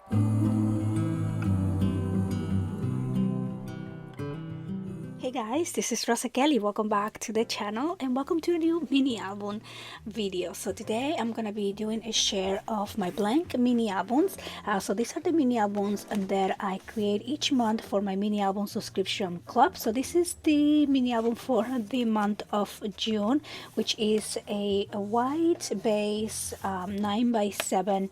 Hey guys, this is Rosa Kelly. Welcome back to the channel and welcome to a new mini album video. So today I'm gonna be doing a share of my blank mini albums. So these are the mini albums that I create each month for my mini album subscription club. So this is the mini album for the month of June, which is a white base 9x7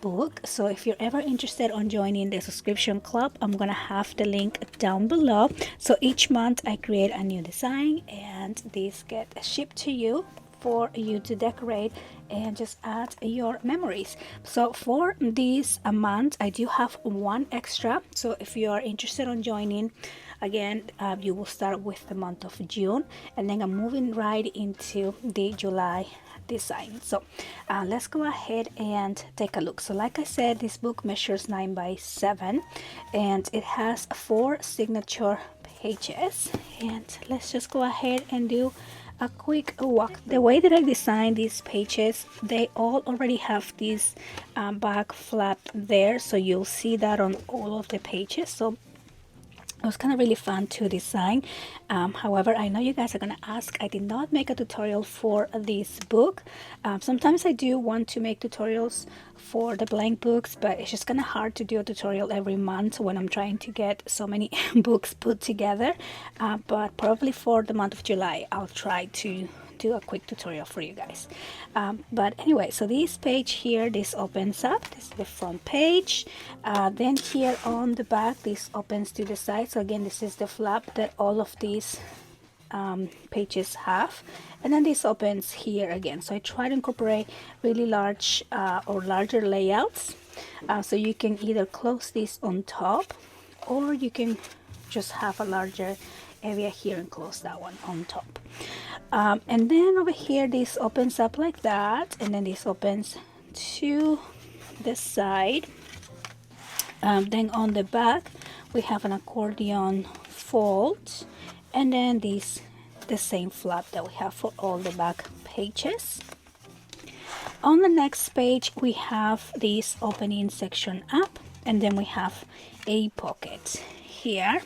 book. So if you're ever interested on joining the subscription club, I'm gonna have the link down below. So each month I create a new design and these get shipped to you for you to decorate and just add your memories. So for this month I do have one extra, so if you are interested on joining, again you will start with the month of June and then I'm moving right into the July design. So let's go ahead and take a look. So like I said, this book measures 9x7 and it has 4 signature pages, and let's just go ahead and do a quick walk. The way that I designed these pages, they all already have this back flap there, so you'll see that on all of the pages. So it was kind of really fun to design. However, I know you guys are gonna ask, I did not make a tutorial for this book. Sometimes I do want to make tutorials for the blank books, but it's just kind of hard to do a tutorial every month when I'm trying to get so many books put together. But probably for the month of July I'll try to do a quick tutorial for you guys. But anyway, so this page here, this opens up. This is the front page. Then here on the back, this opens to the side. So again, this is the flap that all of these pages have, and then this opens here again. So I try to incorporate really large or larger layouts, so you can either close this on top or you can just have a larger area here and close that one on top. And then over here this opens up like that, and then this opens to the side. Then on the back we have an accordion fold, and then this the same flap that we have for all the back pages. On the next page we have this opening section up, and then we have a pocket here.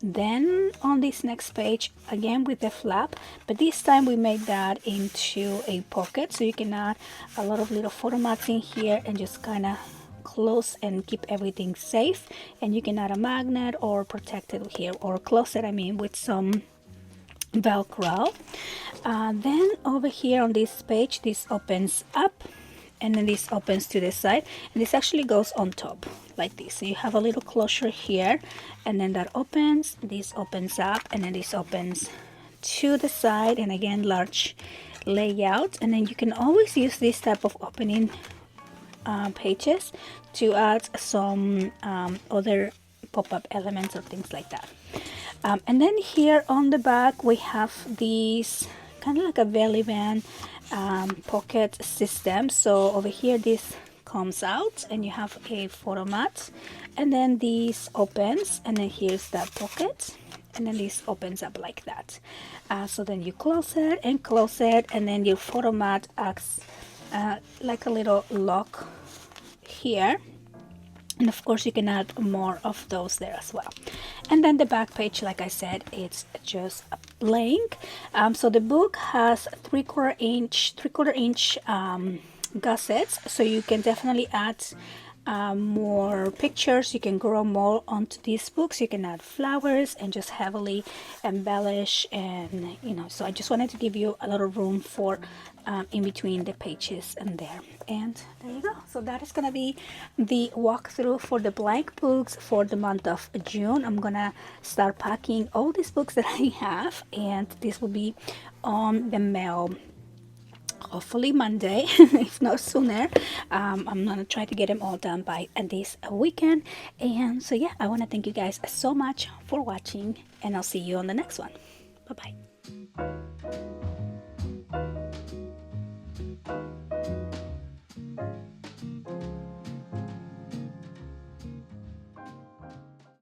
Then on this next page, again with the flap, but this time we made that into a pocket, so you can add a lot of little photo mats in here and just kind of close and keep everything safe. And you can add a magnet or protect it here, or close it, I mean, with some Velcro. Then over here on this page, this opens up, and then this opens to the side, and this actually goes on top like this. So you have a little closure here, and then that opens, this opens up, and then this opens to the side, and again large layout. And then you can always use this type of opening pages to add some other pop-up elements or things like that. And then here on the back we have these kind of like a belly band pocket system. So over here this comes out and you have a photo mat, and then this opens, and then here's that pocket, and then this opens up like that. So then you close it, and then your photo mat acts like a little lock here. And of course you can add more of those there as well. And then the back page, like I said, it's just a blank. So the book has 3/4 inch gussets, so you can definitely add more pictures. You can grow more onto these books. You can add flowers and just heavily embellish, and you know, so I just wanted to give you a lot of room for in between the pages and there. And there you go. So that is gonna be the walkthrough for the blank books for the month of June. I'm gonna start packing all these books that I have, and this will be on the mail hopefully Monday, if not sooner. I'm gonna try to get them all done by this weekend. And so yeah, I want to thank you guys so much for watching, and I'll see you on the next one. Bye bye.